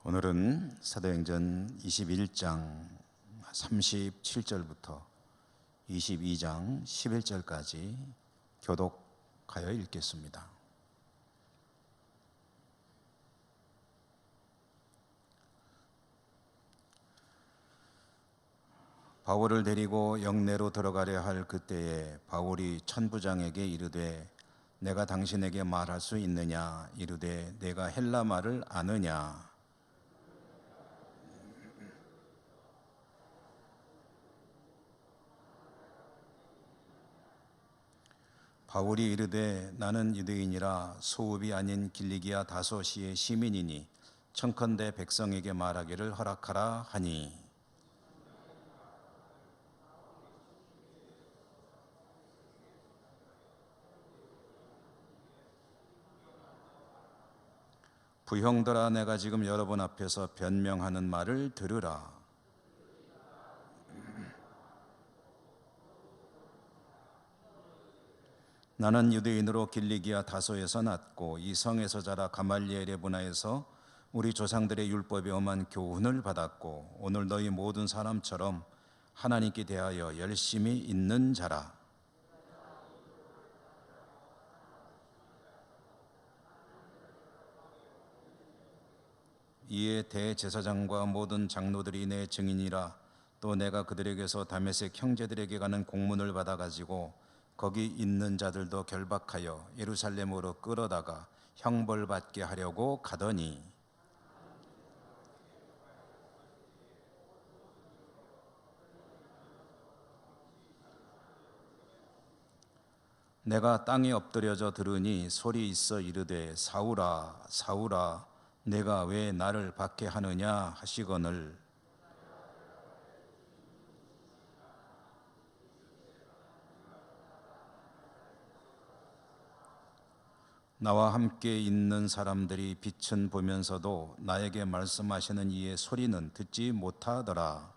오늘은 사도행전 21장 37절부터 22장 11절까지 교독하여 읽겠습니다. 바울을 데리고 영내로 들어가려 할 그때에 바울이 천부장에게 이르되 내가 당신에게 말할 수 있느냐? 이르되 내가 헬라 말을 아느냐? 바울이 이르되 나는 유대인이라 소읍이 아닌 길리기아 다소시의 시민이니 청컨대 백성에게 말하기를 허락하라 하니 부형들아, 내가 지금 여러분 앞에서 변명하는 말을 들으라. 나는 유대인으로 길리기아 다소에서 났고 이 성에서 자라 가말리엘의 문화에서 우리 조상들의 율법에 엄한 교훈을 받았고 오늘 너희 모든 사람처럼 하나님께 대하여 열심히 있는 자라. 이에 대제사장과 모든 장로들이 내 증인이라. 또 내가 그들에게서 다메섹 형제들에게 가는 공문을 받아가지고 거기 있는 자들도 결박하여 예루살렘으로 끌어다가 형벌받게 하려고 가더니 내가 땅에 엎드려져 들으니 소리 있어 이르되 사울아 사울아 내가 왜 나를 박해하느냐 하시거늘 나와 함께 있는 사람들이 빛은 보면서도 나에게 말씀하시는 이의 소리는 듣지 못하더라.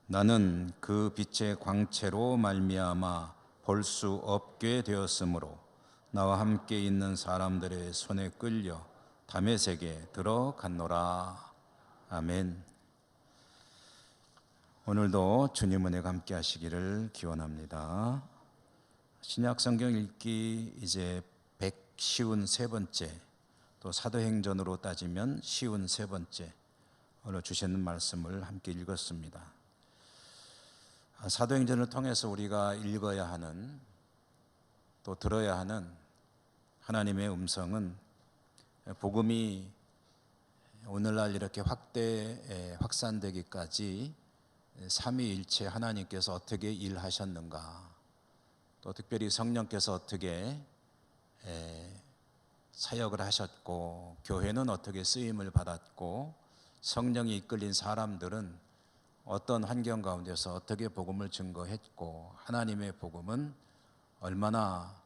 나는 그 빛의 광채로 말미암아 볼 수 없게 되었으므로 나와 함께 있는 사람들의 손에 끌려 다메섹에 들어갔노라. 아멘. 오늘도 주님 은혜가 함께 하시기를 기원합니다. 신약 성경 읽기 이제 153번째, 또 사도행전으로 따지면 53번째 오늘 주시는 말씀을 함께 읽었습니다. 사도행전을 통해서 우리가 읽어야 하는, 또 들어야 하는 하나님의 음성은 복음이 오늘날 이렇게 확산되기까지 삼위일체 하나님께서 어떻게 일하셨는가, 또 특별히 성령께서 어떻게 사역을 하셨고 교회는 어떻게 쓰임을 받았고 성령이 이끌린 사람들은 어떤 환경 가운데서 어떻게 복음을 증거했고 하나님의 복음은 얼마나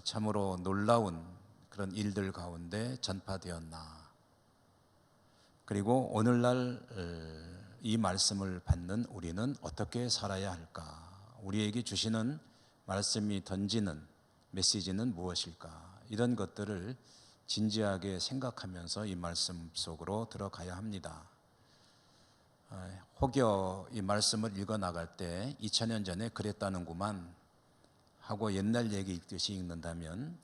참으로 놀라운 그런 일들 가운데 전파되었나, 그리고 오늘날 이 말씀을 받는 우리는 어떻게 살아야 할까, 우리에게 주시는 말씀이 던지는 메시지는 무엇일까, 이런 것들을 진지하게 생각하면서 이 말씀 속으로 들어가야 합니다. 혹여 이 말씀을 읽어 나갈 때 2000년 전에 그랬다는구만 하고 옛날 얘기 읽듯이 읽는다면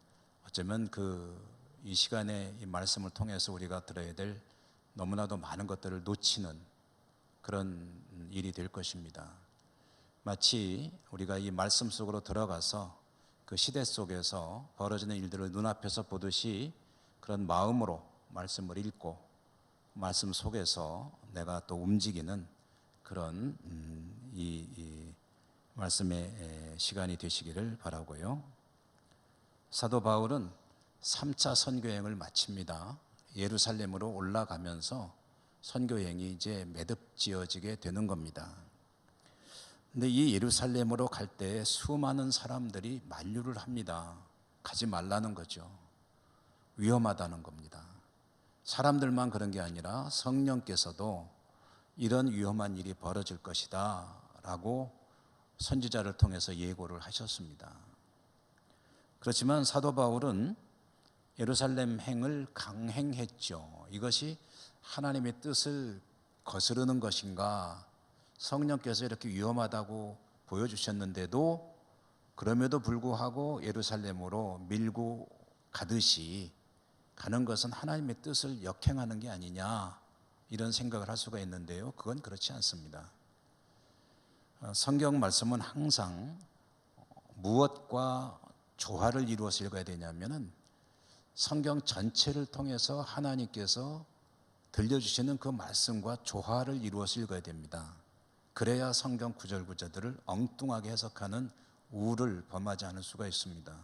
어쩌면 이 시간에 이 말씀을 통해서 우리가 들어야 될 너무나도 많은 것들을 놓치는 그런 일이 될 것입니다. 마치 우리가 이 말씀 속으로 들어가서 그 시대 속에서 벌어지는 일들을 눈앞에서 보듯이 그런 마음으로 말씀을 읽고 말씀 속에서 내가 또 움직이는 그런 이 말씀의 시간이 되시기를 바라고요. 사도 바울은 3차 선교행을 마칩니다. 예루살렘으로 올라가면서 선교행이 이제 매듭지어지게 되는 겁니다. 근데 이 예루살렘으로 갈 때 수많은 사람들이 만류를 합니다. 가지 말라는 거죠. 위험하다는 겁니다. 사람들만 그런 게 아니라 성령께서도 이런 위험한 일이 벌어질 것이다 라고 선지자를 통해서 예고를 하셨습니다. 그렇지만 사도 바울은 예루살렘 행을 강행했죠. 이것이 하나님의 뜻을 거스르는 것인가? 성령께서 이렇게 위험하다고 보여주셨는데도 그럼에도 불구하고 예루살렘으로 밀고 가듯이 가는 것은 하나님의 뜻을 역행하는 게 아니냐, 이런 생각을 할 수가 있는데요, 그건 그렇지 않습니다. 성경 말씀은 항상 무엇과 조화를 이루어서 읽어야 되냐면은 성경 전체를 통해서 하나님께서 들려주시는 그 말씀과 조화를 이루어서 읽어야 됩니다. 그래야 성경 구절구절들을 엉뚱하게 해석하는 우를 범하지 않을 수가 있습니다.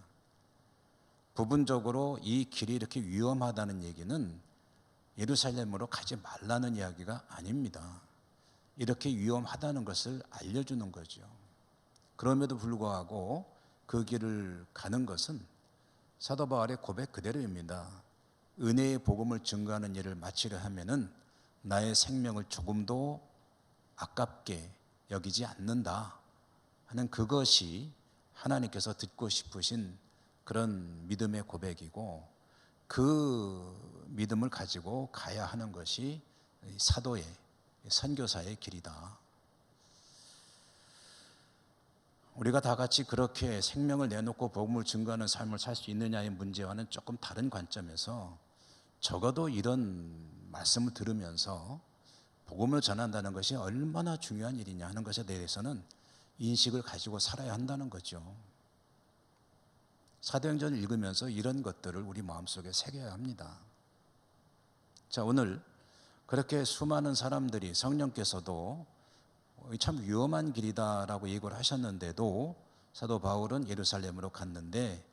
부분적으로 이 길이 이렇게 위험하다는 얘기는 예루살렘으로 가지 말라는 이야기가 아닙니다. 이렇게 위험하다는 것을 알려주는 거죠. 그럼에도 불구하고 그 길을 가는 것은 사도 바울의 고백 그대로입니다. 은혜의 복음을 증거하는 일을 마치려 하면은 나의 생명을 조금도 아깝게 여기지 않는다 하는 그것이 하나님께서 듣고 싶으신 그런 믿음의 고백이고, 그 믿음을 가지고 가야 하는 것이 사도의, 선교사의 길이다. 우리가 다 같이 그렇게 생명을 내놓고 복음을 증거하는 삶을 살 수 있느냐의 문제와는 조금 다른 관점에서 적어도 이런 말씀을 들으면서 복음을 전한다는 것이 얼마나 중요한 일이냐 하는 것에 대해서는 인식을 가지고 살아야 한다는 거죠. 사도행전을 읽으면서 이런 것들을 우리 마음속에 새겨야 합니다. 자, 오늘 그렇게 수많은 사람들이 성령께서도 참 위험한 길이다라고 예고를 하셨는데도 사도 바울은 예루살렘으로 갔는데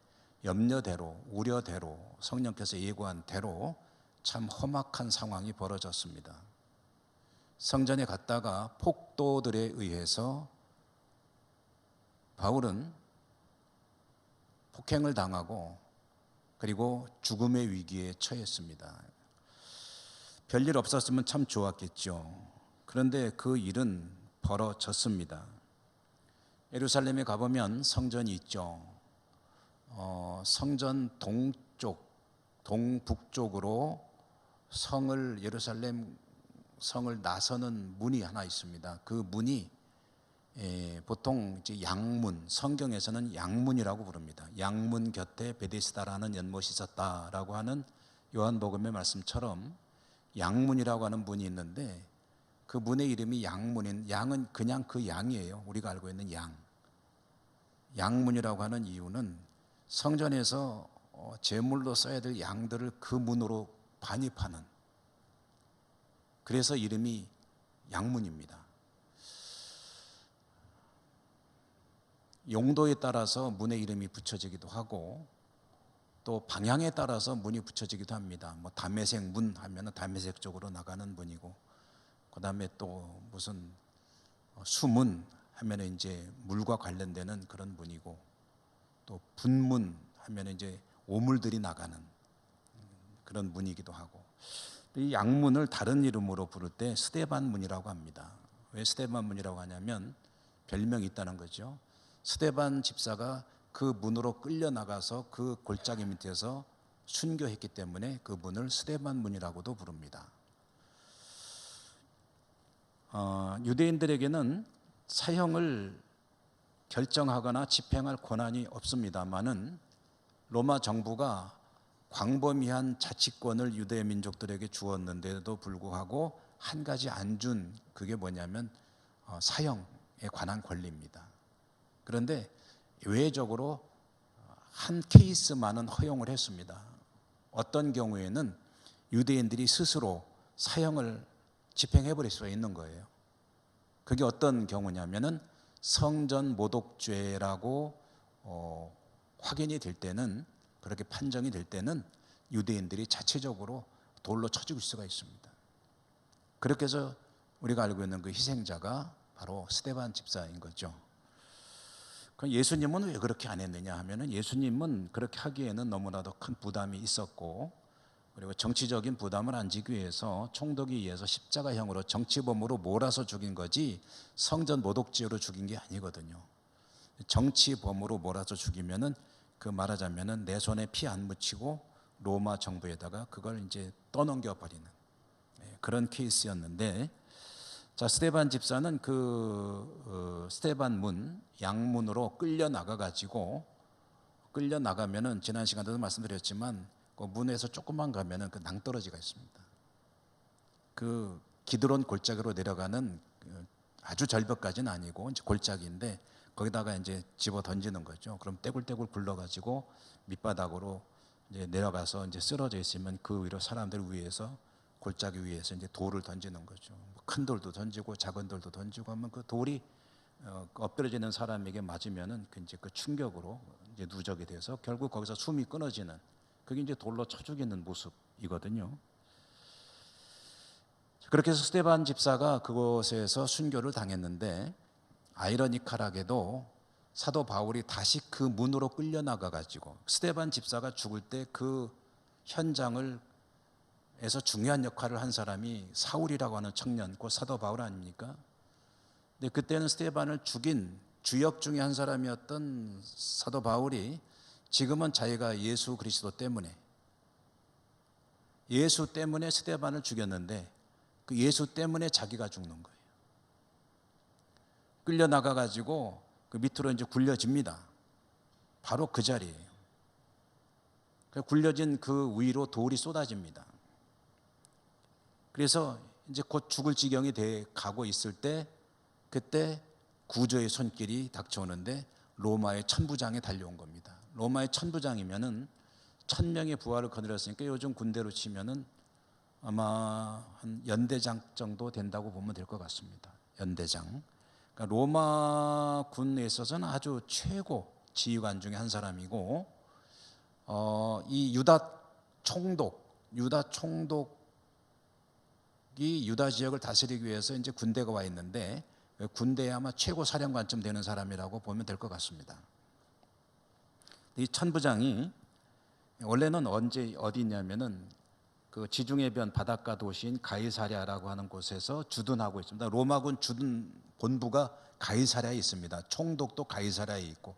염려대로, 우려대로, 성령께서 예고한 대로 참 험악한 상황이 벌어졌습니다. 성전에 갔다가 폭도들에 의해서 바울은 폭행을 당하고 그리고 죽음의 위기에 처했습니다. 별일 없었으면 참 좋았겠죠. 그런데 그 일은 벌어졌습니다. 예루살렘에 가보면 성전이 있죠. 성전 동북쪽으로 예루살렘 성을 나서는 문이 하나 있습니다. 그 문이 보통 이제 양문, 성경에서는 양문이라고 부릅니다. 양문 곁에 베데스다라는 연못이 있었다라고 하는 요한복음의 말씀처럼 양문이라고 하는 문이 있는데, 그 문의 이름이 양문인, 양은 그냥 그 양이에요. 우리가 알고 있는 양. 양문이라고 하는 이유는 성전에서 제물로 써야 될 양들을 그 문으로 반입하는, 그래서 이름이 양문입니다. 용도에 따라서 문의 이름이 붙여지기도 하고 또 방향에 따라서 문이 붙여지기도 합니다. 뭐 다메섹 문 하면은 다메섹 쪽으로 나가는 문이고, 그다음에 또 무슨 수문 하면은 이제 물과 관련되는 그런 문이고, 또 분문 하면은 이제 오물들이 나가는 그런 문이기도 하고, 이 양문을 다른 이름으로 부를 때 스데반 문이라고 합니다. 왜 스데반 문이라고 하냐면 별명이 있다는 거죠. 스데반 집사가 그 문으로 끌려 나가서 그 골짜기 밑에서 순교했기 때문에 그 문을 스데반 문이라고도 부릅니다. 유대인들에게는 사형을 결정하거나 집행할 권한이 없습니다만은 로마 정부가 광범위한 자치권을 유대 민족들에게 주었는데도 불구하고 한 가지 안 준, 그게 뭐냐면 사형에 관한 권리입니다. 그런데 외적으로 한 케이스만은 허용을 했습니다. 어떤 경우에는 유대인들이 스스로 사형을 집행해 버릴 수가 있는 거예요. 그게 어떤 경우냐면은 성전 모독죄라고 확인이 될 때는, 그렇게 판정이 될 때는 유대인들이 자체적으로 돌로 쳐 죽일 수가 있습니다. 그렇게 해서 우리가 알고 있는 그 희생자가 바로 스데반 집사인 거죠. 그럼 예수님은 왜 그렇게 안 했느냐 하면은, 예수님은 그렇게 하기에는 너무나도 큰 부담이 있었고, 그리고 정치적인 부담을 안 지기 위해서 총독에 의해서 십자가형으로 정치범으로 몰아서 죽인 거지 성전 모독죄로 죽인 게 아니거든요. 정치범으로 몰아서 죽이면은 그 말하자면은 내 손에 피 안 묻히고 로마 정부에다가 그걸 이제 떠넘겨 버리는 그런 케이스였는데, 자, 스데반 집사는 스데반 문 양문으로 끌려 나가 가지고, 끌려 나가면은 지난 시간에도 말씀드렸지만 그 문에서 조금만 가면은 그 낭떠러지가 있습니다. 그 기드론 골짜기로 내려가는 아주 절벽까지는 아니고 이제 골짜기인데 거기다가 이제 집어 던지는 거죠. 그럼 떼굴떼굴 굴러가지고 밑바닥으로 이제 내려가서 이제 쓰러져 있으면 그 위로 사람들 위에서, 골짜기 위에서 이제 돌을 던지는 거죠. 큰 돌도 던지고 작은 돌도 던지고 하면 그 돌이 엎드려지는 사람에게 맞으면은 이제 그 충격으로 이제 누적이 돼서 결국 거기서 숨이 끊어지는, 그게 이제 돌로 쳐 죽이는 모습이거든요. 그렇게 해서 스데반 집사가 그곳에서 순교를 당했는데, 아이러니컬하게도 사도 바울이 다시 그 문으로 끌려 나가 가지고, 스데반 집사가 죽을 때 그 현장을 에서 중요한 역할을 한 사람이 사울이라고 하는 청년, 그 사도 바울 아닙니까? 근데 그때는 스데반을 죽인 주역 중에 한 사람이었던 사도 바울이 지금은 자기가 예수 때문에 스데반을 죽였는데 그 예수 때문에 자기가 죽는 거예요. 끌려 나가 가지고 그 밑으로 이제 굴려집니다. 바로 그 자리예요. 굴려진 그 위로 돌이 쏟아집니다. 그래서 이제 곧 죽을 지경이 돼 가고 있을 때, 그때 구조의 손길이 닥쳐오는데 로마의 천부장이 달려온 겁니다. 로마의 천부장이면은 1000명의 부하를 거느렸으니까 요즘 군대로 치면은 아마 한 연대장 정도 된다고 보면 될 것 같습니다. 연대장. 그러니까 로마 군에 있어서는 아주 최고 지휘관 중에 한 사람이고, 이 유다 총독이 유다 지역을 다스리기 위해서 이제 군대가 와 있는데 군대에 아마 최고 사령관쯤 되는 사람이라고 보면 될 것 같습니다. 이 천부장이 원래는 어디 있냐면은 그 지중해 변 바닷가 도시인 가이사랴라고 하는 곳에서 주둔하고 있습니다. 로마군 주둔 본부가 가이사랴에 있습니다. 총독도 가이사랴에 있고.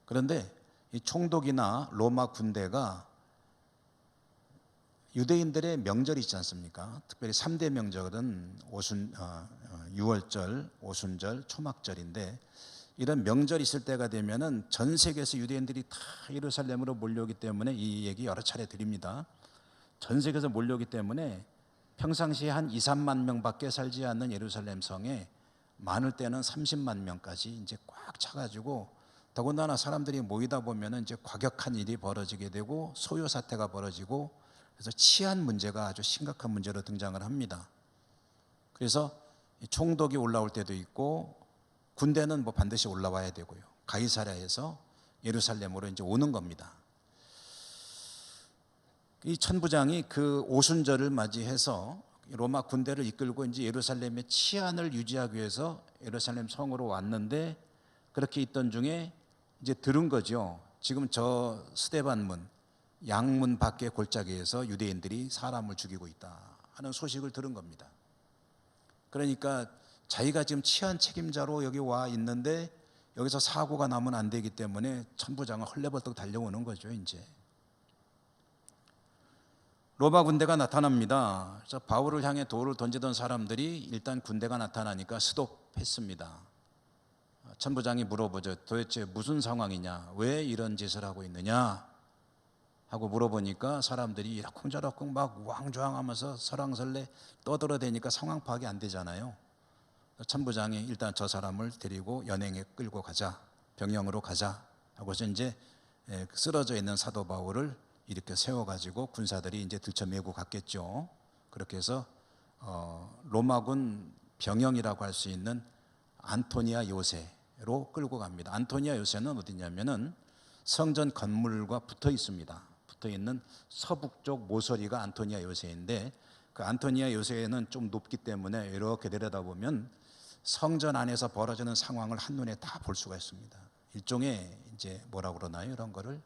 그런데 이 총독이나 로마 군대가 유대인들의 명절이 있지 않습니까? 특별히 3대 명절은 유월절, 오순절, 초막절인데, 이런 명절이 있을 때가 되면은 전 세계에서 유대인들이 다 예루살렘으로 몰려오기 때문에, 이 얘기 여러 차례 드립니다. 전 세계에서 몰려오기 때문에 평상시에 한 2, 3만 명밖에 살지 않는 예루살렘 성에 많을 때는 30만 명까지 이제 꽉 차가지고, 더군다나 사람들이 모이다 보면은 이제 과격한 일이 벌어지게 되고 소요 사태가 벌어지고, 그래서 치안 문제가 아주 심각한 문제로 등장을 합니다. 그래서 총독이 올라올 때도 있고 군대는 뭐 반드시 올라와야 되고요. 가이사랴에서 예루살렘으로 이제 오는 겁니다. 이 천부장이 그 오순절을 맞이해서 로마 군대를 이끌고 이제 예루살렘의 치안을 유지하기 위해서 예루살렘 성으로 왔는데, 그렇게 있던 중에 이제 들은 거죠. 지금 저 스데반 문 양문 밖의 골짜기에서 유대인들이 사람을 죽이고 있다 하는 소식을 들은 겁니다. 그러니까 자기가 지금 치안 책임자로 여기 와 있는데 여기서 사고가 나면 안 되기 때문에 천부장은 헐레벌떡 달려오는 거죠. 이제 로마 군대가 나타납니다. 그래서 바울을 향해 돌을 던지던 사람들이 일단 군대가 나타나니까 스톱했습니다. 천부장이 물어보죠. 도대체 무슨 상황이냐? 왜 이런 짓을 하고 있느냐? 하고 물어보니까 사람들이 이러쿵저러쿵 막 우왕좌왕하면서 설왕설래 떠들어대니까 상황 파악이 안 되잖아요. 천부장이 일단 저 사람을 데리고 연행에 끌고 가자, 병영으로 가자 하고서 이제 쓰러져 있는 사도 바울을 이렇게 세워가지고 군사들이 이제 들쳐메고 갔겠죠. 그렇게 해서 로마군 병영이라고 할 수 있는 안토니아 요새로 끌고 갑니다. 안토니아 요새는 어디냐면은 성전 건물과 붙어 있습니다. 붙어 있는 서북쪽 모서리가 안토니아 요새인데, 그 안토니아 요새는 좀 높기 때문에 이렇게 내려다보면 성전 안에서 벌어지는 상황을 한눈에 다 볼 수가 있습니다. 일종의 이제 뭐라고 그러나요? 이런 거를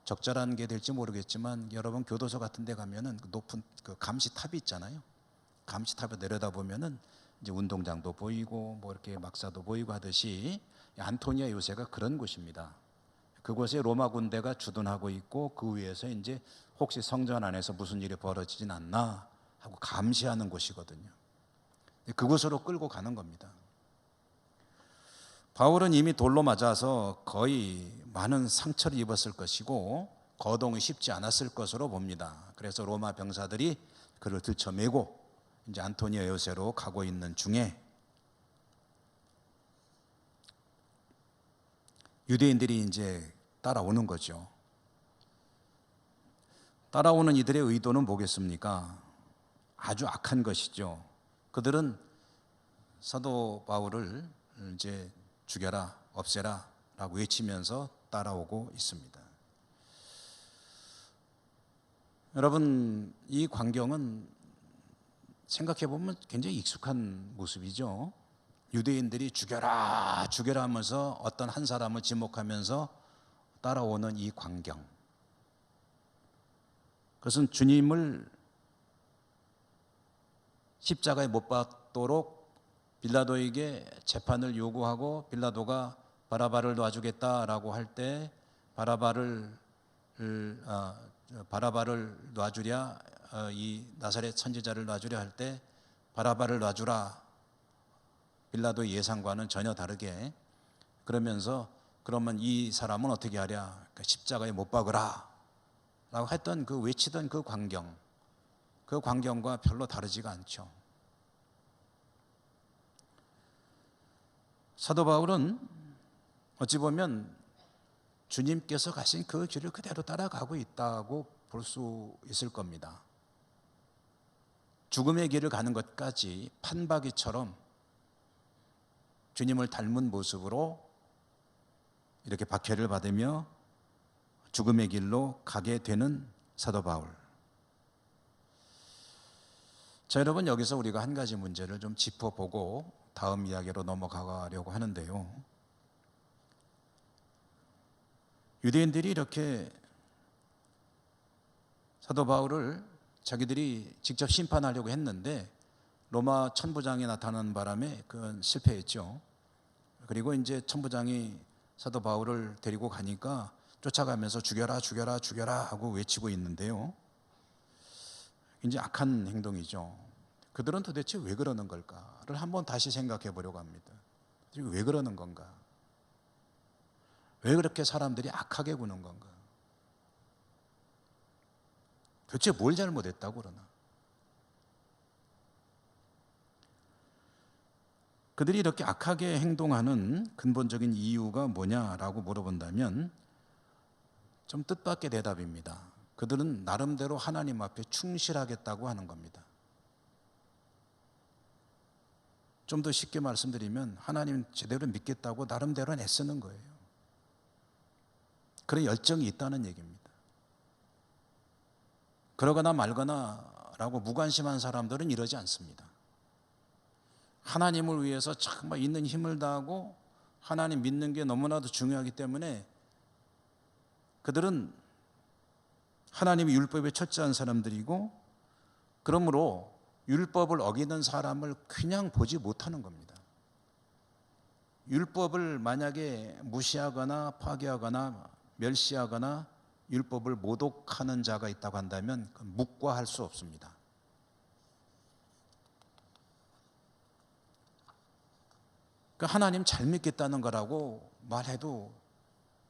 적절한 게 될지 모르겠지만 여러분 교도소 같은 데 가면은 높은 그 감시탑이 있잖아요. 감시탑에 내려다 보면은 이제 운동장도 보이고 뭐 이렇게 막사도 보이고 하듯이 안토니아 요새가 그런 곳입니다. 그곳에 로마 군대가 주둔하고 있고 그 위에서 이제 혹시 성전 안에서 무슨 일이 벌어지진 않나 하고 감시하는 곳이거든요. 그곳으로 끌고 가는 겁니다. 바울은 이미 돌로 맞아서 거의 많은 상처를 입었을 것이고 거동이 쉽지 않았을 것으로 봅니다. 그래서 로마 병사들이 그를 들쳐매고 이제 안토니아 요새로 가고 있는 중에 유대인들이 이제 따라오는 거죠. 따라오는 이들의 의도는 뭐겠습니까? 아주 악한 것이죠. 그들은 사도 바울을 이제 죽여라, 없애라 라고 외치면서 따라오고 있습니다. 여러분, 이 광경은 생각해 보면 굉장히 익숙한 모습이죠. 유대인들이 죽여라, 죽여라 하면서 어떤 한 사람을 지목하면서 따라오는 이 광경. 그것은 주님을 십자가에 못 박도록 빌라도에게 재판을 요구하고 빌라도가 바라바를 놔주겠다라고 할 때 바라바를 놔주랴, 이 나사렛 선지자를 놔주랴 할 때 바라바를 놔주라, 빌라도의 예상과는 전혀 다르게 그러면서 그러면 이 사람은 어떻게 하랴, 그러니까 십자가에 못 박으라 라고 했던 그 외치던 그 광경과 별로 다르지가 않죠. 사도 바울은 어찌 보면 주님께서 가신 그 길을 그대로 따라가고 있다고 볼 수 있을 겁니다. 죽음의 길을 가는 것까지 판박이처럼 주님을 닮은 모습으로 이렇게 박해를 받으며 죽음의 길로 가게 되는 사도 바울. 자, 여러분, 여기서 우리가 한 가지 문제를 좀 짚어보고 다음 이야기로 넘어가려고 하는데요. 유대인들이 이렇게 사도 바울을 자기들이 직접 심판하려고 했는데 로마 천부장이 나타나는 바람에 그건 실패했죠. 그리고 이제 천부장이 사도 바울을 데리고 가니까 쫓아가면서 죽여라, 죽여라, 죽여라 하고 외치고 있는데요. 이제 악한 행동이죠. 그들은 도대체 왜 그러는 걸까를 한번 다시 생각해 보려고 합니다. 왜 그러는 건가? 왜 그렇게 사람들이 악하게 구는 건가? 도대체 뭘 잘못했다고 그러나? 그들이 이렇게 악하게 행동하는 근본적인 이유가 뭐냐라고 물어본다면 좀 뜻밖의 대답입니다. 그들은 나름대로 하나님 앞에 충실하겠다고 하는 겁니다. 좀 더 쉽게 말씀드리면 하나님 제대로 믿겠다고 나름대로 애쓰는 거예요. 그런 열정이 있다는 얘기입니다. 그러거나 말거나라고 무관심한 사람들은 이러지 않습니다. 하나님을 위해서 정말 있는 힘을 다하고 하나님 믿는 게 너무나도 중요하기 때문에 그들은 하나님의 율법에 철저한 사람들이고 그러므로 율법을 어기는 사람을 그냥 보지 못하는 겁니다. 율법을 만약에 무시하거나 파괴하거나 멸시하거나 율법을 모독하는 자가 있다고 한다면 묵과할 수 없습니다. 하나님 잘 믿겠다는 거라고 말해도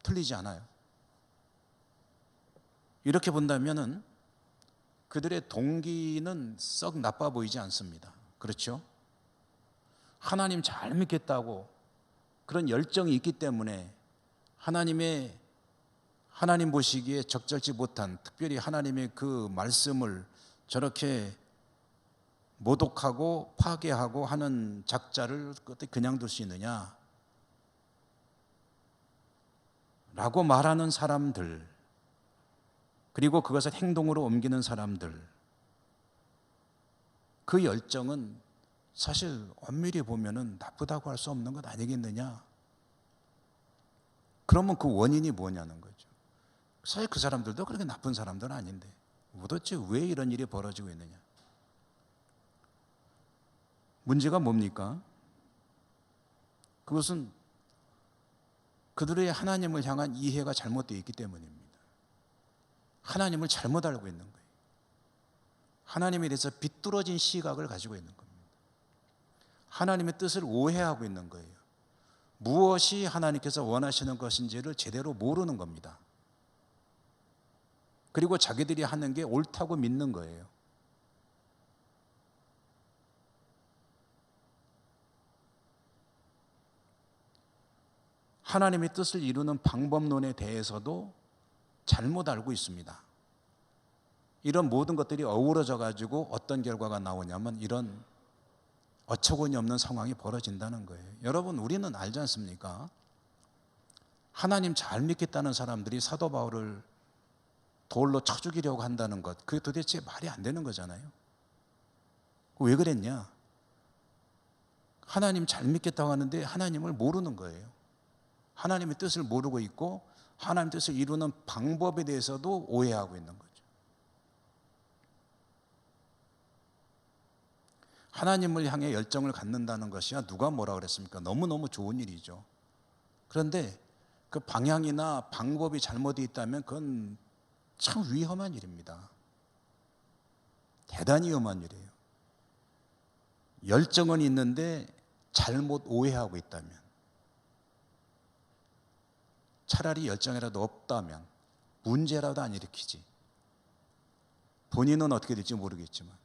틀리지 않아요. 이렇게 본다면은 그들의 동기는 썩 나빠 보이지 않습니다. 그렇죠? 하나님 잘 믿겠다고 그런 열정이 있기 때문에 하나님 보시기에 적절치 못한, 특별히 하나님의 그 말씀을 저렇게 모독하고 파괴하고 하는 작자를 그냥 둘 수 있느냐 라고 말하는 사람들, 그리고 그것을 행동으로 옮기는 사람들, 그 열정은 사실 엄밀히 보면은 나쁘다고 할 수 없는 것 아니겠느냐. 그러면 그 원인이 뭐냐는 거죠. 사실 그 사람들도 그렇게 나쁜 사람들은 아닌데 도대체 왜 이런 일이 벌어지고 있느냐? 문제가 뭡니까? 그것은 그들의 하나님을 향한 이해가 잘못되어 있기 때문입니다. 하나님을 잘못 알고 있는 거예요. 하나님에 대해서 비뚤어진 시각을 가지고 있는 겁니다. 하나님의 뜻을 오해하고 있는 거예요. 무엇이 하나님께서 원하시는 것인지를 제대로 모르는 겁니다. 그리고 자기들이 하는 게 옳다고 믿는 거예요. 하나님의 뜻을 이루는 방법론에 대해서도 잘못 알고 있습니다. 이런 모든 것들이 어우러져 가지고 어떤 결과가 나오냐면 이런 어처구니 없는 상황이 벌어진다는 거예요. 여러분, 우리는 알지 않습니까? 하나님 잘 믿겠다는 사람들이 사도 바울을 돌로 쳐 죽이려고 한다는 것, 그게 도대체 말이 안 되는 거잖아요. 왜 그랬냐? 하나님 잘 믿겠다고 하는데 하나님을 모르는 거예요. 하나님의 뜻을 모르고 있고 하나님의 뜻을 이루는 방법에 대해서도 오해하고 있는 거죠. 하나님을 향해 열정을 갖는다는 것이야 누가 뭐라 그랬습니까? 너무너무 좋은 일이죠. 그런데 그 방향이나 방법이 잘못되어 있다면 그건 참 위험한 일입니다. 대단히 위험한 일이에요. 열정은 있는데 잘못 오해하고 있다면, 차라리 열정이라도 없다면 문제라도 안 일으키지. 본인은 어떻게 될지 모르겠지만.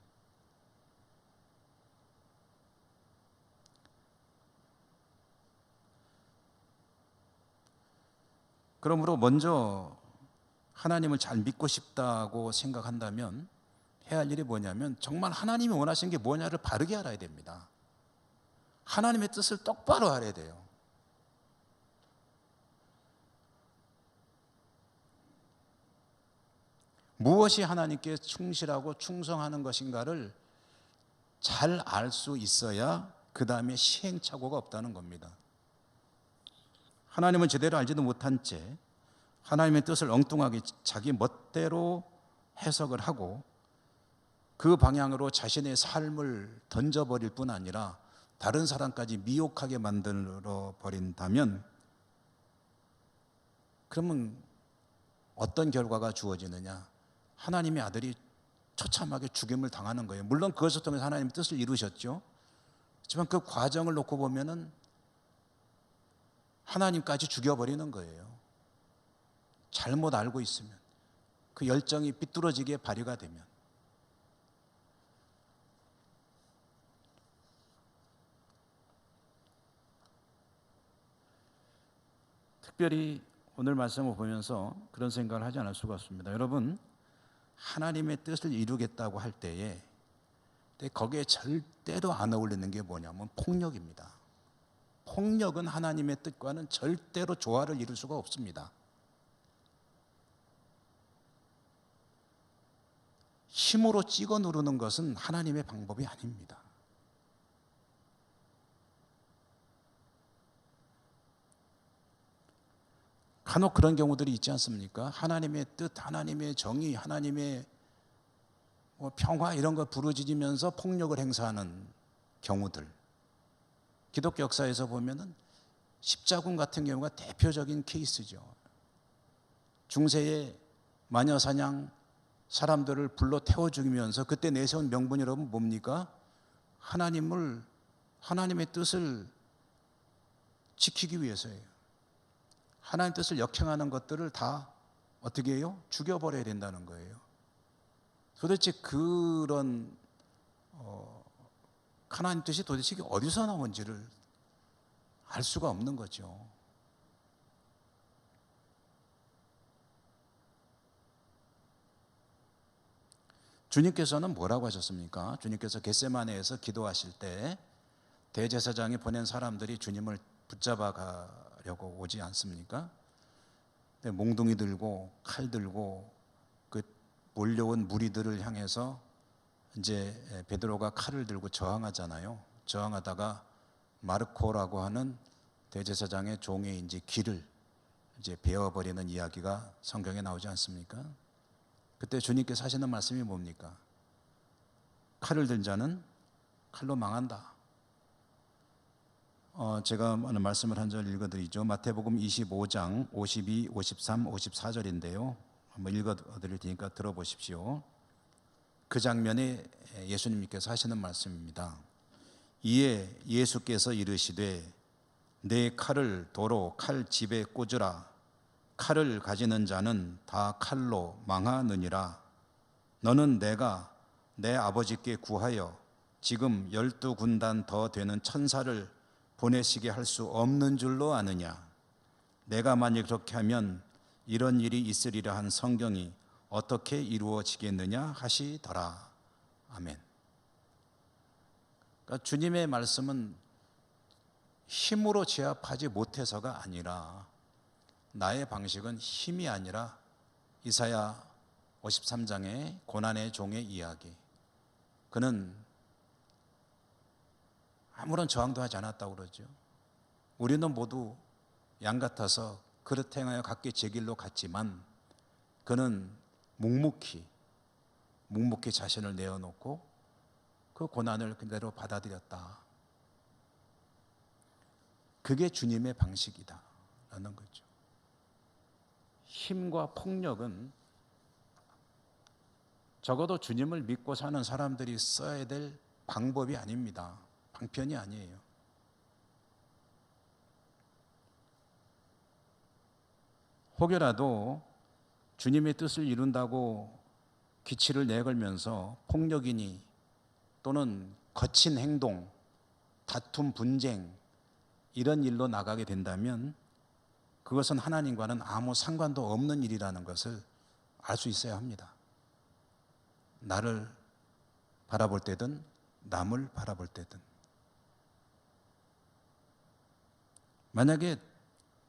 그러므로 먼저 하나님을 잘 믿고 싶다고 생각한다면 해야 할 일이 뭐냐면 정말 하나님이 원하시는 게 뭐냐를 바르게 알아야 됩니다. 하나님의 뜻을 똑바로 알아야 돼요. 무엇이 하나님께 충실하고 충성하는 것인가를 잘 알 수 있어야 그 다음에 시행착오가 없다는 겁니다. 하나님은 제대로 알지도 못한 채 하나님의 뜻을 엉뚱하게 자기 멋대로 해석을 하고 그 방향으로 자신의 삶을 던져버릴 뿐 아니라 다른 사람까지 미혹하게 만들어 버린다면, 그러면 어떤 결과가 주어지느냐? 하나님의 아들이 처참하게 죽임을 당하는 거예요. 물론 그것을 통해서 하나님의 뜻을 이루셨죠. 하지만 그 과정을 놓고 보면은 하나님까지 죽여버리는 거예요. 잘못 알고 있으면, 그 열정이 삐뚤어지게 발휘가 되면. 특별히 오늘 말씀을 보면서 그런 생각을 하지 않을 수가 없습니다. 여러분, 하나님의 뜻을 이루겠다고 할 때에 거기에 절대로 안 어울리는 게 뭐냐면 폭력입니다. 폭력은 하나님의 뜻과는 절대로 조화를 이룰 수가 없습니다. 힘으로 찍어 누르는 것은 하나님의 방법이 아닙니다. 간혹 그런 경우들이 있지 않습니까? 하나님의 뜻, 하나님의 정의, 하나님의 평화 이런 거 부르짖으면서 폭력을 행사하는 경우들. 기독교 역사에서 보면은 십자군 같은 경우가 대표적인 케이스죠. 중세의 마녀사냥 사람들을 불러 태워 죽이면서 그때 내세운 명분이 여러분 뭡니까? 하나님의 뜻을 지키기 위해서예요. 하나님 뜻을 역행하는 것들을 다 어떻게 해요? 죽여버려야 된다는 거예요. 도대체 그런 하나님 뜻이 도대체 어디서 나온지를 알 수가 없는 거죠. 주님께서는 뭐라고 하셨습니까? 주님께서 겟세마네에서 기도하실 때 대제사장이 보낸 사람들이 주님을 붙잡아 가려고 오지 않습니까? 몽둥이 들고 칼 들고 그 몰려온 무리들을 향해서 이제 베드로가 칼을 들고 저항하잖아요. 저항하다가 마르코라고 하는 대제사장의 종의 이제 길을 이제 베어버리는 이야기가 성경에 나오지 않습니까? 그때 주님께서 하시는 말씀이 뭡니까? 칼을 든 자는 칼로 망한다. 제가 오늘 말씀을 한 절 읽어드리죠. 마태복음 25장 52, 53, 54절인데요. 한번 읽어드릴 테니까 들어보십시오. 그 장면에 예수님께서 하시는 말씀입니다. 이에 예수께서 이르시되 내 칼을 도로 칼집에 꽂으라. 칼을 가지는 자는 다 칼로 망하느니라. 너는 내가 내 아버지께 구하여 지금 12군단 더 되는 천사를 보내시게 할 수 없는 줄로 아느냐. 내가 만일 그렇게 하면 이런 일이 있으리라 한 성경이 어떻게 이루어지겠느냐 하시더라. 아멘. 그러니까 주님의 말씀은 힘으로 제압하지 못해서가 아니라, 나의 방식은 힘이 아니라 이사야 53장의 고난의 종의 이야기, 그는 아무런 저항도 하지 않았다고 그러죠. 우리는 모두 양 같아서 그릇 행하여 각기 제 길로 갔지만 그는 묵묵히 자신을 내어놓고 그 고난을 그대로 받아들였다. 그게 주님의 방식이다라는 거죠. 힘과 폭력은 적어도 주님을 믿고 사는 사람들이 써야 될 방법이 아닙니다. 방편이 아니에요. 혹여라도 주님의 뜻을 이룬다고 기치를 내걸면서 폭력이니 또는 거친 행동, 다툼, 분쟁 이런 일로 나가게 된다면 그것은 하나님과는 아무 상관도 없는 일이라는 것을 알 수 있어야 합니다. 나를 바라볼 때든 남을 바라볼 때든. 만약에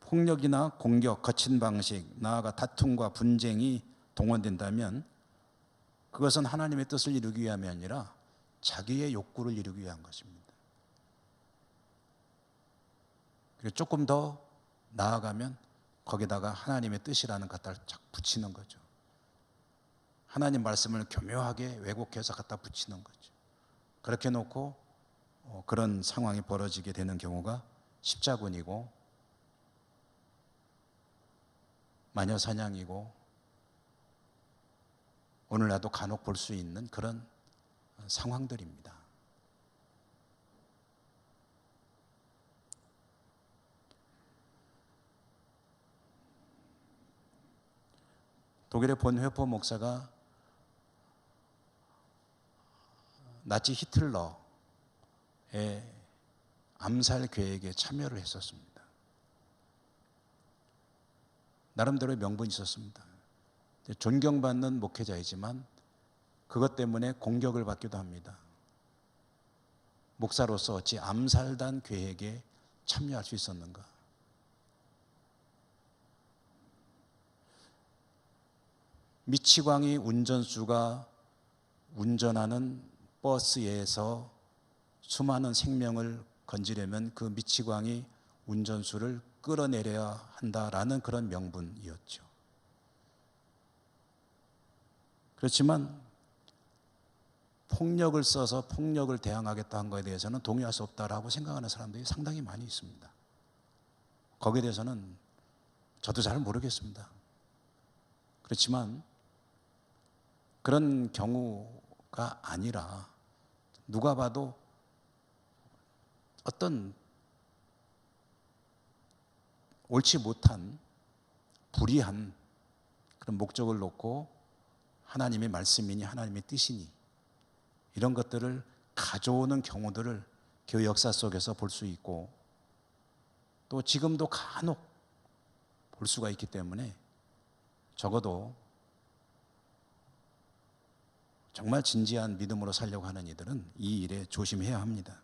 폭력이나 공격, 거친 방식, 나아가 다툼과 분쟁이 동원된다면 그것은 하나님의 뜻을 이루기 위함이 아니라 자기의 욕구를 이루기 위한 것입니다. 그리고 조금 더 나아가면 거기다가 하나님의 뜻이라는 갖다 착 붙이는 거죠. 하나님 말씀을 교묘하게 왜곡해서 갖다 붙이는 거죠. 그렇게 놓고 그런 상황이 벌어지게 되는 경우가 십자군이고 마녀사냥이고 오늘날도 간혹 볼 수 있는 그런 상황들입니다. 독일의 본회포 목사가 나치 히틀러의 암살 계획에 참여를 했었습니다. 나름대로의 명분이 있었습니다. 존경받는 목회자이지만 그것 때문에 공격을 받기도 합니다. 목사로서 어찌 암살단 계획에 참여할 수 있었는가? 미치광이 운전수가 운전하는 버스에서 수많은 생명을 건지려면 그 미치광이 운전수를 끌어내려야 한다라는 그런 명분이었죠. 그렇지만 폭력을 써서 폭력을 대항하겠다 한 것에 대해서는 동의할 수 없다라고 생각하는 사람들이 상당히 많이 있습니다. 거기에 대해서는 저도 잘 모르겠습니다. 그렇지만 그런 경우가 아니라 누가 봐도 어떤 옳지 못한 불의한 그런 목적을 놓고 하나님의 말씀이니 하나님의 뜻이니 이런 것들을 가져오는 경우들을 교회 역사 속에서 볼 수 있고 또 지금도 간혹 볼 수가 있기 때문에 적어도 정말 진지한 믿음으로 살려고 하는 이들은 이 일에 조심해야 합니다.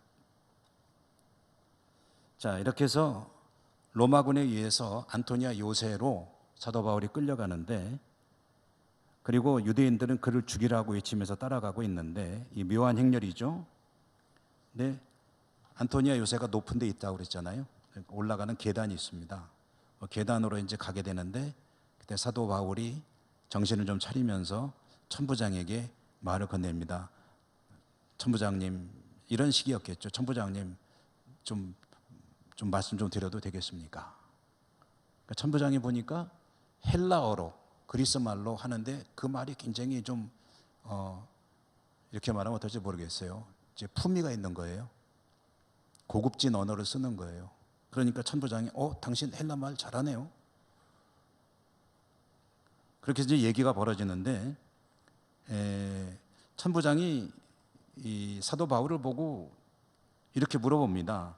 자, 이렇게 해서 로마군에 의해서 안토니아 요새로 사도 바울이 끌려가는데, 그리고 유대인들은 그를 죽이라고 외치면서 따라가고 있는데, 이 묘한 행렬이죠. 근데 안토니아 요새가 높은 데 있다고 그랬잖아요. 올라가는 계단이 있습니다. 계단으로 이제 가게 되는데, 그때 사도 바울이 정신을 좀 차리면서 천부장에게 말을 건넵니다. 천부장님, 이런 식이었겠죠. 천부장님, 좀 말씀 좀 드려도 되겠습니까? 그러니까 천부장이 보니까 헬라어로, 그리스 말로 하는데 그 말이 굉장히 좀 이렇게 말하면 어떨지 모르겠어요. 이제 품위가 있는 거예요. 고급진 언어를 쓰는 거예요. 그러니까 천부장이 당신 헬라 말 잘하네요. 그렇게 이제 얘기가 벌어지는데, 천부장이 이 사도 바울을 보고 이렇게 물어봅니다.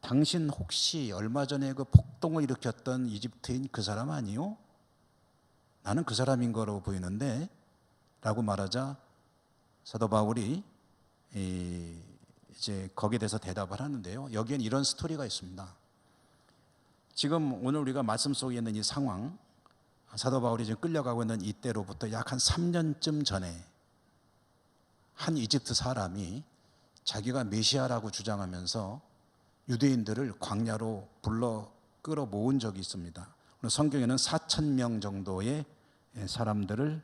당신 혹시 얼마 전에 그 폭동을 일으켰던 이집트인 그 사람 아니요? 나는 그 사람인 거로 보이는데 라고 말하자, 사도 바울이 이제 거기에 대해서 대답을 하는데요. 여기엔 이런 스토리가 있습니다. 지금 오늘 우리가 말씀 속에 있는 이 상황, 사도 바울이 지금 끌려가고 있는 이때로부터 약 한 3년쯤 전에 한 이집트 사람이 자기가 메시아라고 주장하면서 유대인들을 광야로 불러 끌어 모은 적이 있습니다. 성경에는 4,000명 정도의 사람들을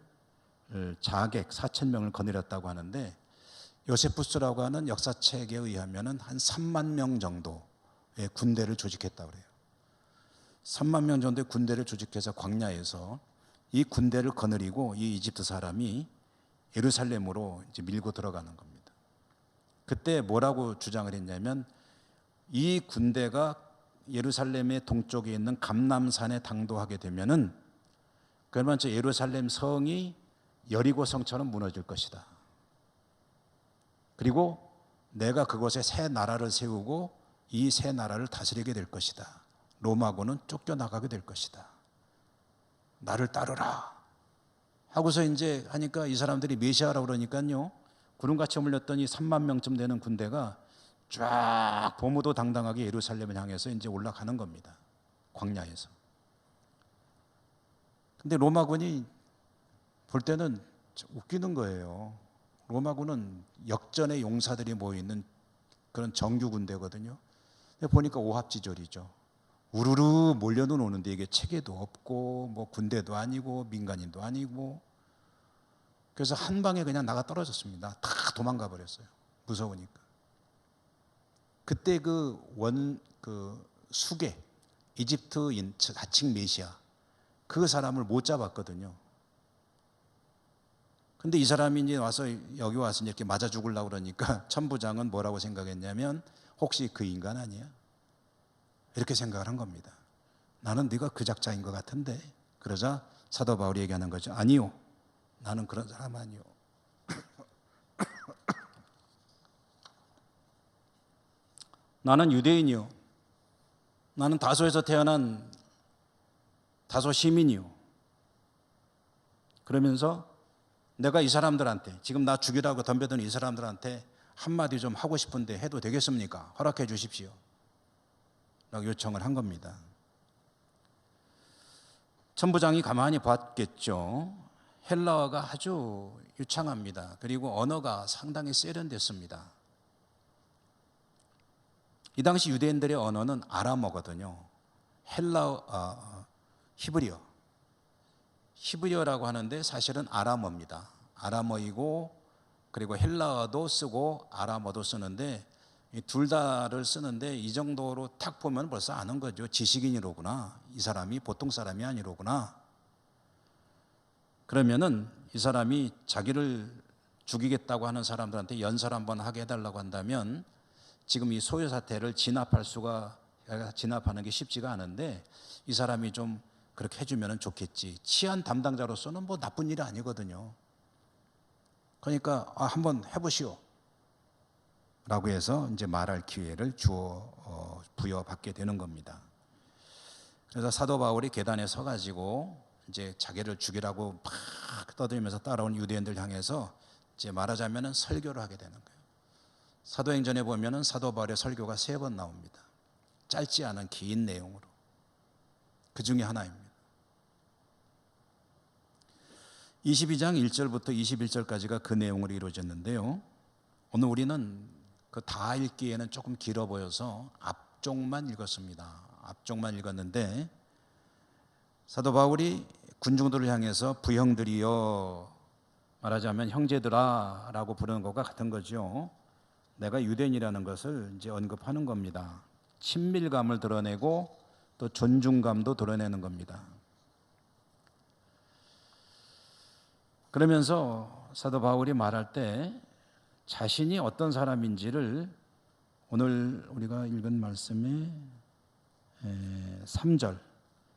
자객 4,000명을 거느렸다고 하는데, 요세푸스라고 하는 역사책에 의하면 한 3만 명 정도의 군대를 조직했다고 그래요. 3만 명 정도의 군대를 조직해서 광야에서 이 군대를 거느리고 이 이집트 사람이 예루살렘으로 이제 밀고 들어가는 겁니다. 그때 뭐라고 주장을 했냐면, 이 군대가 예루살렘의 동쪽에 있는 감람산에 당도하게 되면은 그러면 저 예루살렘 성이 여리고 성처럼 무너질 것이다. 그리고 내가 그곳에 새 나라를 세우고 이 새 나라를 다스리게 될 것이다. 로마군은 쫓겨나가게 될 것이다. 나를 따르라 하고서 이제 하니까 이 사람들이 메시아라고 그러니까요, 구름같이 몰렸던 이 3만 명쯤 되는 군대가 쫙 보무도 당당하게 예루살렘을 향해서 이제 올라가는 겁니다. 광야에서. 근데 로마군이 볼 때는 웃기는 거예요. 로마군은 역전의 용사들이 모이는 그런 정규 군대거든요. 보니까 오합지졸이죠. 우르르 몰려는 오는데 이게 체계도 없고 뭐 군대도 아니고 민간인도 아니고, 그래서 한 방에 그냥 나가 떨어졌습니다. 다 도망가 버렸어요. 무서우니까. 그때 그 수계 이집트인 자칭 메시아 그 사람을 못 잡았거든요. 근데 이 사람이 이제 와서 여기 와서 이렇게 맞아 죽으려고 그러니까 천부장은 뭐라고 생각했냐면, 혹시 그 인간 아니야? 이렇게 생각을 한 겁니다. 나는 네가 그 작자인 것 같은데. 그러자 사도 바울이 얘기하는 거죠. 아니요, 나는 그런 사람 아니요. 나는 유대인이요. 나는 다소에서 태어난 다소 시민이요. 그러면서 내가 이 사람들한테, 지금 나 죽이라고 덤벼드는 이 사람들한테 한마디 좀 하고 싶은데 해도 되겠습니까? 허락해 주십시오 라고 요청을 한 겁니다. 천부장이 가만히 봤겠죠. 헬라어가 아주 유창합니다. 그리고 언어가 상당히 세련됐습니다. 이 당시 유대인들의 언어는 아람어거든요. 히브리어라고 하는데 사실은 아람어입니다. 아람어이고, 그리고 헬라어도 쓰고 아람어도 쓰는데 둘 다를 쓰는데, 이 정도로 탁 보면 벌써 아는 거죠. 지식인이로구나. 이 사람이 보통 사람이 아니로구나. 그러면은 이 사람이 자기를 죽이겠다고 하는 사람들한테 연설 한번 하게 해달라고 한다면, 지금 이 소요 사태를 진압하는 게 쉽지가 않은데, 이 사람이 좀 그렇게 해주면 좋겠지. 치안 담당자로서는 뭐 나쁜 일이 아니거든요. 그러니까 한번 해보시오 라고 해서 이제 말할 기회를 부여받게 되는 겁니다. 그래서 사도 바울이 계단에 서가지고 이제 자기를 죽이라고 막 떠들면서 따라온 유대인들 향해서 이제 말하자면은 설교를 하게 되는 거예요. 사도행전에 보면은 사도 바울의 설교가 3번 나옵니다. 짧지 않은 긴 내용으로. 그 중에 하나입니다. 22장 1절부터 21절까지가 그 내용으로 이루어졌는데요. 오늘 우리는 그 다 읽기에는 조금 길어 보여서 앞쪽만 읽었습니다. 앞쪽만 읽었는데, 사도 바울이 군중들을 향해서 부형들이여, 말하자면 형제들아 라고 부르는 것과 같은 거죠. 내가 유대인이라는 것을 이제 언급하는 겁니다. 친밀감을 드러내고 또 존중감도 드러내는 겁니다. 그러면서 사도 바울이 말할 때 자신이 어떤 사람인지를 오늘 우리가 읽은 말씀의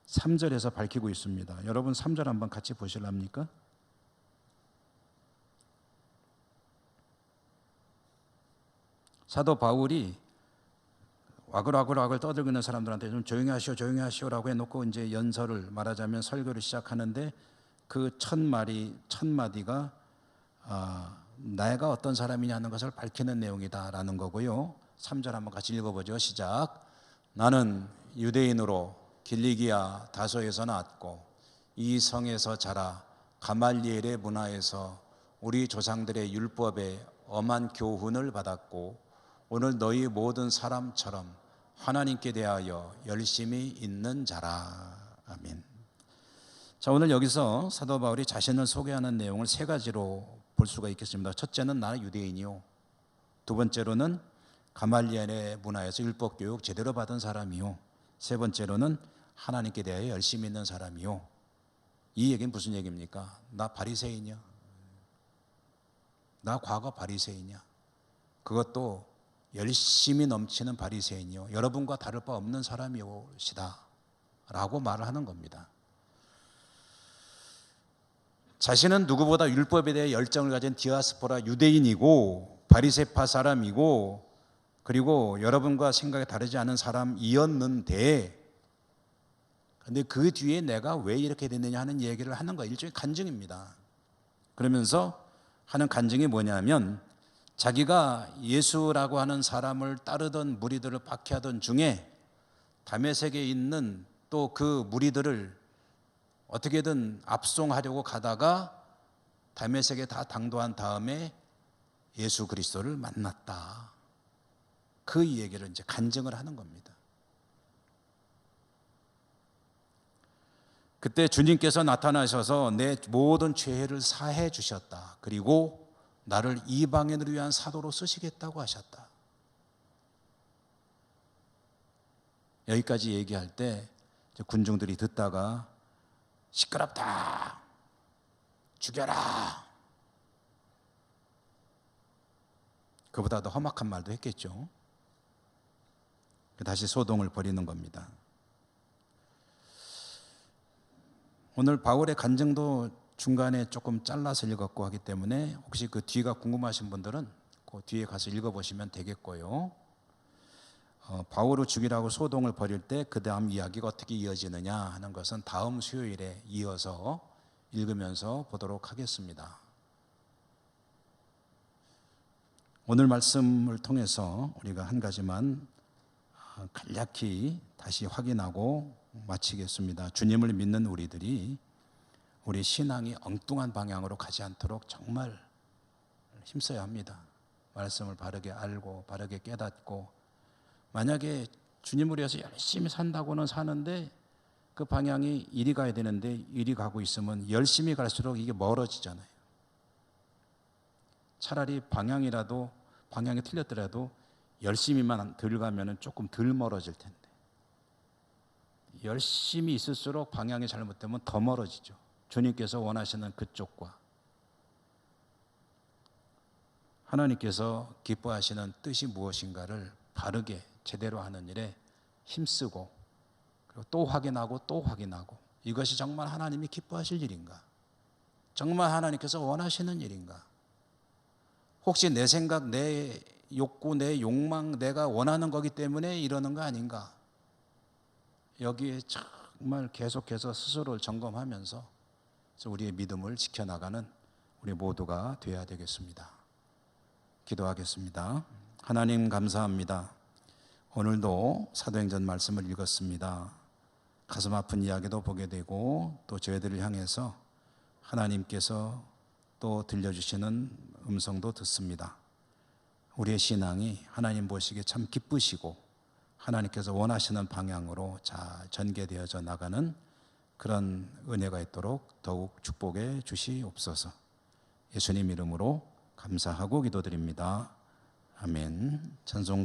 3절에서 밝히고 있습니다. 여러분 3절 한번 같이 보실랍니까? 사도 바울이 와글와글 떠들고 있는 사람들한테 좀 조용히 하시오라고 해놓고 이제 연설을, 말하자면 설교를 시작하는데 그 첫 마디가 내가 어떤 사람이냐는 것을 밝히는 내용이다라는 거고요. 3절 한번 같이 읽어보죠. 시작. 나는 유대인으로 길리기아 다소에서 나왔고 이 성에서 자라 가말리엘의 문화에서 우리 조상들의 율법에 엄한 교훈을 받았고 오늘 너희 모든 사람처럼 하나님께 대하여 열심히 있는 자라. 아멘. 자, 오늘 여기서 사도 바울이 자신을 소개하는 내용을 세 가지로 볼 수가 있겠습니다. 첫째는 나는 유대인이요, 두 번째로는 가말리엘의 문화에서 율법 교육 제대로 받은 사람이요, 세 번째로는 하나님께 대하여 열심히 있는 사람이요. 이 얘기는 무슨 얘기입니까? 나 바리새인이야, 나 과거 바리새인이야, 그것도 열심히 넘치는 바리새인이요, 여러분과 다를 바 없는 사람이오시다 라고 말을 하는 겁니다. 자신은 누구보다 율법에 대해 열정을 가진 디아스포라 유대인이고 바리새파 사람이고 그리고 여러분과 생각이 다르지 않은 사람이었는데, 그런데 그 뒤에 내가 왜 이렇게 됐느냐 하는 얘기를 하는 거예요. 일종의 간증입니다. 그러면서 하는 간증이 뭐냐면 자기가 예수라고 하는 사람을 따르던 무리들을 박해하던 중에 다메섹에 있는 또 그 무리들을 어떻게든 압송하려고 가다가 다메섹에 다 당도한 다음에 예수 그리스도를 만났다. 그 얘기를 이제 간증을 하는 겁니다. 그때 주님께서 나타나셔서 내 모든 죄를 사해 주셨다. 그리고 나를 이방인을 위한 사도로 쓰시겠다고 하셨다. 여기까지 얘기할 때 군중들이 듣다가 시끄럽다, 죽여라, 그보다 더 험악한 말도 했겠죠. 다시 소동을 벌이는 겁니다. 오늘 바울의 간증도 중간에 조금 잘라서 읽었고 하기 때문에 혹시 그 뒤가 궁금하신 분들은 그 뒤에 가서 읽어보시면 되겠고요. 바울을 죽이라고 소동을 벌일 때 그 다음 이야기가 어떻게 이어지느냐 하는 것은 다음 수요일에 이어서 읽으면서 보도록 하겠습니다. 오늘 말씀을 통해서 우리가 한 가지만 간략히 다시 확인하고 마치겠습니다. 주님을 믿는 우리들이 우리 신앙이 엉뚱한 방향으로 가지 않도록 정말 힘써야 합니다. 말씀을 바르게 알고 바르게 깨닫고, 만약에 주님을 위해서 열심히 산다고는 사는데 그 방향이 이리 가야 되는데 이리 가고 있으면 열심히 갈수록 이게 멀어지잖아요. 차라리 방향이 틀렸더라도 열심히만 덜 가면 조금 덜 멀어질 텐데, 열심히 있을수록 방향이 잘못되면 더 멀어지죠. 주님께서 원하시는 그쪽과 하나님께서 기뻐하시는 뜻이 무엇인가를 바르게 제대로 하는 일에 힘쓰고, 그리고 또 확인하고 또 확인하고, 이것이 정말 하나님이 기뻐하실 일인가, 정말 하나님께서 원하시는 일인가, 혹시 내 생각, 내 욕구, 내 욕망, 내가 원하는 거기 때문에 이러는 거 아닌가, 여기에 정말 계속해서 스스로를 점검하면서 우리의 믿음을 지켜나가는 우리 모두가 되어야 되겠습니다. 기도하겠습니다. 하나님 감사합니다. 오늘도 사도행전 말씀을 읽었습니다. 가슴 아픈 이야기도 보게 되고 또 저희들을 향해서 하나님께서 또 들려주시는 음성도 듣습니다. 우리의 신앙이 하나님 보시기에 참 기쁘시고 하나님께서 원하시는 방향으로 잘 전개되어져 나가는 그런 은혜가 있도록 더욱 축복해 주시옵소서. 예수님 이름으로 감사하고 기도드립니다. 아멘. 찬송